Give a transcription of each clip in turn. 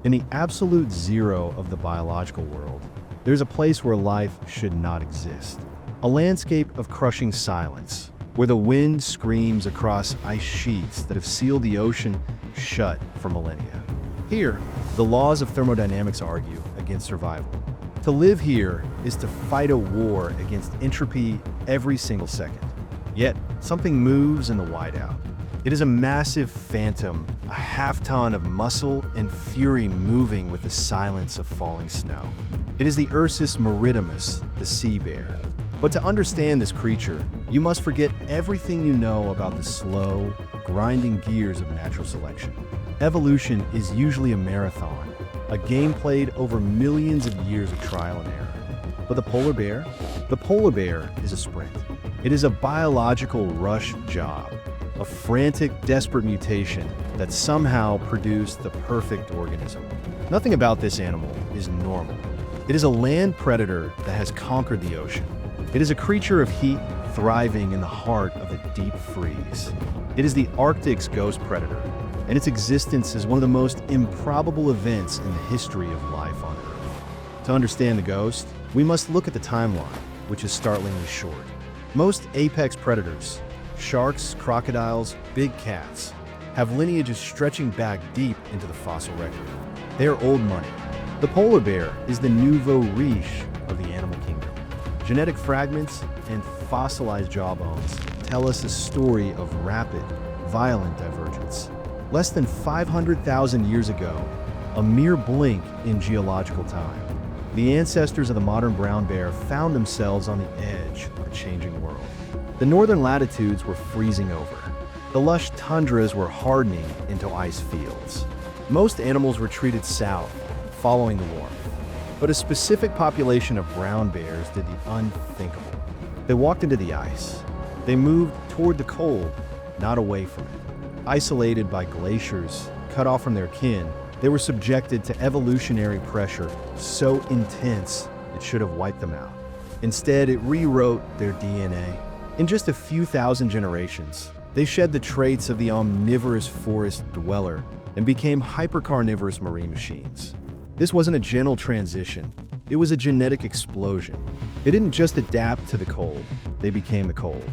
In the absolute zero of the biological world, there's a place where life should not exist. A landscape of crushing silence, where the wind screams across ice sheets that have sealed the ocean shut for millennia. Here, the laws of thermodynamics argue against survival. To live here is to fight a war against entropy every single second. Yet, something moves in the whiteout. It is a massive phantom, a half-ton of muscle and fury moving with the silence of falling snow. It is the Ursus maritimus, the sea bear. But to understand this creature, you must forget everything you know about the slow, grinding gears of natural selection. Evolution is usually a marathon, a game played over millions of years of trial and error. But the polar bear? The polar bear is a sprint. It is a biological rush job, a frantic, desperate mutation that somehow produced the perfect organism. Nothing about this animal is normal. It is a land predator that has conquered the ocean. It is a creature of heat thriving in the heart of a deep freeze. It is the Arctic's ghost predator, and its existence is one of the most improbable events in the history of life on Earth. To understand the ghost, we must look at the timeline, which is startlingly short. Most apex predators, sharks, crocodiles, big cats, have lineages stretching back deep into the fossil record. They are old money. The polar bear is the nouveau riche of the animal kingdom. Genetic fragments and fossilized jawbones tell us a story of rapid, violent divergence. Less than 500,000 years ago, a mere blink in geological time, the ancestors of the modern brown bear found themselves on the edge of a changing world. The northern latitudes were freezing over. The lush tundras were hardening into ice fields. Most animals retreated south, following the warmth. But a specific population of brown bears did the unthinkable. They walked into the ice. They moved toward the cold, not away from it. Isolated by glaciers, cut off from their kin, they were subjected to evolutionary pressure so intense it should have wiped them out. Instead, it rewrote their DNA. In just a few thousand generations, they shed the traits of the omnivorous forest dweller and became hypercarnivorous marine machines. This wasn't a gentle transition, it was a genetic explosion. They didn't just adapt to the cold, they became the cold.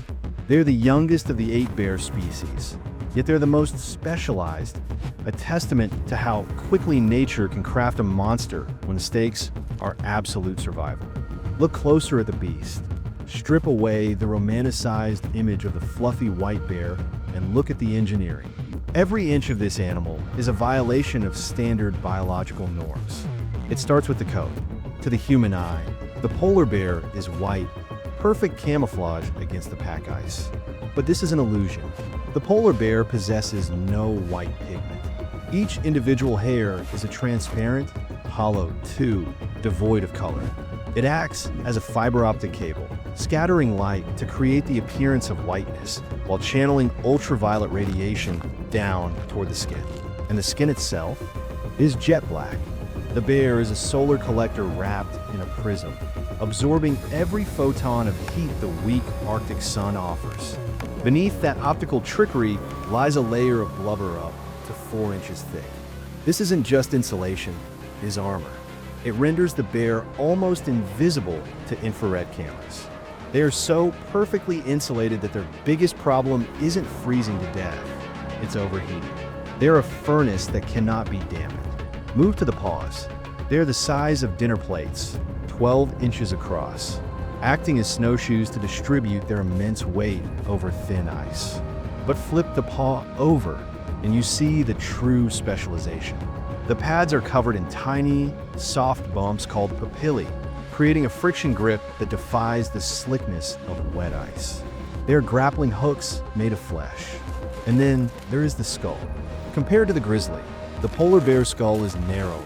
They're the youngest of the 8 bear species, yet they're the most specialized, a testament to how quickly nature can craft a monster when the stakes are absolute survival. Look closer at the beast. Strip away the romanticized image of the fluffy white bear and look at the engineering. Every inch of this animal is a violation of standard biological norms. It starts with the coat. To the human eye, the polar bear is white, perfect camouflage against the pack ice. But this is an illusion. The polar bear possesses no white pigment. Each individual hair is a transparent, hollow tube devoid of color. It acts as a fiber optic cable, scattering light to create the appearance of whiteness while channeling ultraviolet radiation down toward the skin. And the skin itself is jet black. The bear is a solar collector wrapped in a prism, absorbing every photon of heat the weak Arctic sun offers. Beneath that optical trickery lies a layer of blubber up to 4 inches thick. This isn't just insulation, it is armor. It renders the bear almost invisible to infrared cameras. They are so perfectly insulated that their biggest problem isn't freezing to death, it's overheating. They're a furnace that cannot be dampened. Move to the paws. They're the size of dinner plates, 12 inches across, acting as snowshoes to distribute their immense weight over thin ice. But flip the paw over, and you see the true specialization. The pads are covered in tiny, soft bumps called papillae, creating a friction grip that defies the slickness of wet ice. They are grappling hooks made of flesh. And then there is the skull. Compared to the grizzly, the polar bear skull is narrower,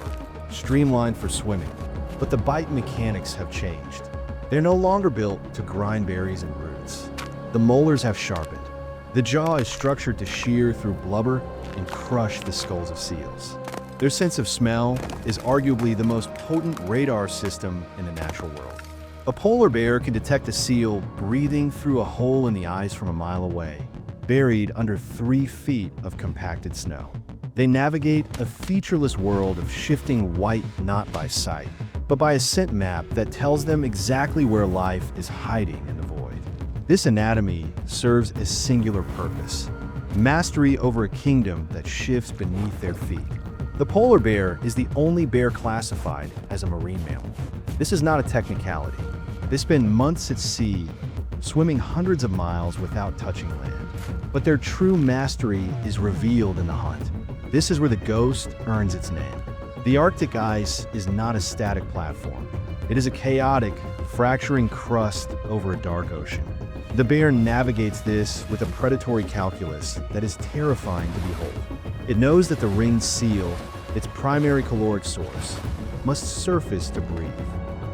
streamlined for swimming, but the bite mechanics have changed. They're no longer built to grind berries and roots. The molars have sharpened. The jaw is structured to shear through blubber and crush the skulls of seals. Their sense of smell is arguably the most potent radar system in the natural world. A polar bear can detect a seal breathing through a hole in the ice from a mile away, buried under 3 feet of compacted snow. They navigate a featureless world of shifting white not by sight, but by a scent map that tells them exactly where life is hiding in the void. This anatomy serves a singular purpose: mastery over a kingdom that shifts beneath their feet. The polar bear is the only bear classified as a marine mammal. This is not a technicality. They spend months at sea, swimming hundreds of miles without touching land. But their true mastery is revealed in the hunt. This is where the ghost earns its name. The Arctic ice is not a static platform. It is a chaotic, fracturing crust over a dark ocean. The bear navigates this with a predatory calculus that is terrifying to behold. It knows that the ringed seal, its primary caloric source, must surface to breathe.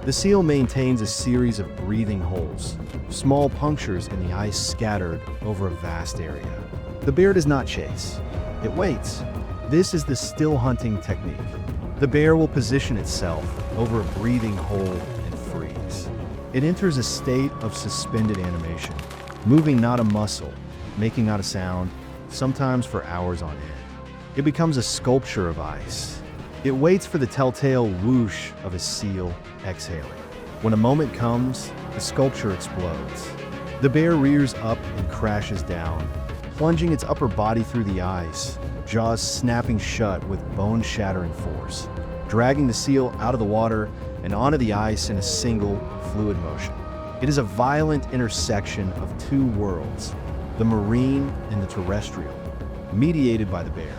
The seal maintains a series of breathing holes, small punctures in the ice scattered over a vast area. The bear does not chase. It waits. This is the still hunting technique. The bear will position itself over a breathing hole and freeze. It enters a state of suspended animation, moving not a muscle, making not a sound, sometimes for hours on end. It becomes a sculpture of ice. It waits for the telltale whoosh of a seal exhaling. When a moment comes, the sculpture explodes. The bear rears up and crashes down, plunging its upper body through the ice, jaws snapping shut with bone-shattering force, dragging the seal out of the water and onto the ice in a single, fluid motion. It is a violent intersection of two worlds, the marine and the terrestrial, mediated by the bear.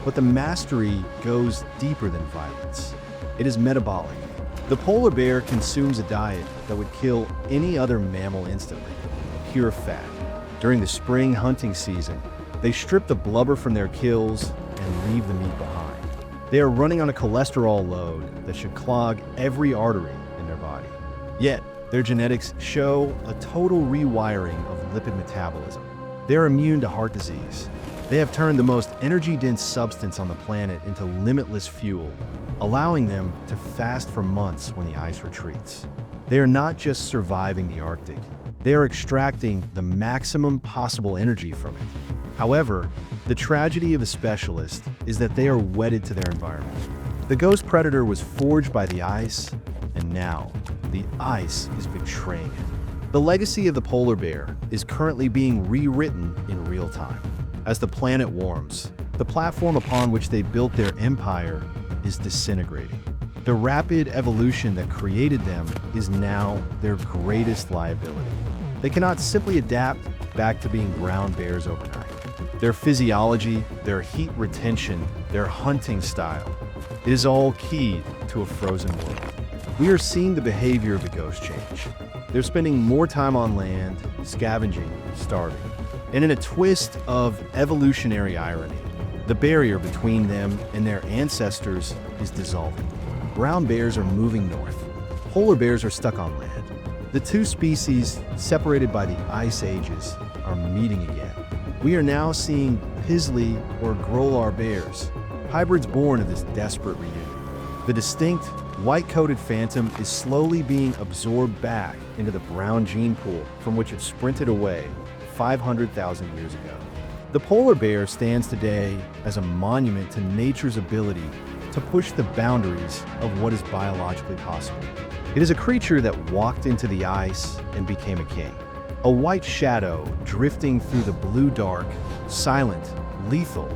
But the mastery goes deeper than violence. It is metabolic. The polar bear consumes a diet that would kill any other mammal instantly: pure fat. During the spring hunting season, they strip the blubber from their kills and leave the meat behind. They are running on a cholesterol load that should clog every artery in their body. Yet, their genetics show a total rewiring of lipid metabolism. They are immune to heart disease. They have turned the most energy-dense substance on the planet into limitless fuel, allowing them to fast for months when the ice retreats. They are not just surviving the Arctic, they are extracting the maximum possible energy from it. However, the tragedy of a specialist is that they are wedded to their environment. The ghost predator was forged by the ice, and now the ice is betraying it. The legacy of the polar bear is currently being rewritten in real time. As the planet warms, the platform upon which they built their empire is disintegrating. The rapid evolution that created them is now their greatest liability. They cannot simply adapt back to being brown bears overnight. Their physiology, their heat retention, their hunting style, it is all keyed to a frozen world. We are seeing the behavior of the ghost change. They're spending more time on land, scavenging, starving. And in a twist of evolutionary irony, the barrier between them and their ancestors is dissolving. Brown bears are moving north. Polar bears are stuck on land. The two species, separated by the ice ages, are meeting again. We are now seeing Pisley or Grolar bears, hybrids born of this desperate reunion. The distinct, white-coated phantom is slowly being absorbed back into the brown gene pool from which it sprinted away 500,000 years ago. The polar bear stands today as a monument to nature's ability to push the boundaries of what is biologically possible. It is a creature that walked into the ice and became a king. A white shadow drifting through the blue dark, silent, lethal,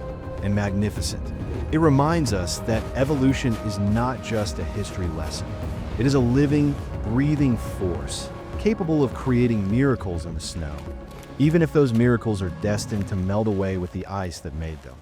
and magnificent. It reminds us that evolution is not just a history lesson. It is a living, breathing force, capable of creating miracles in the snow, even if those miracles are destined to melt away with the ice that made them.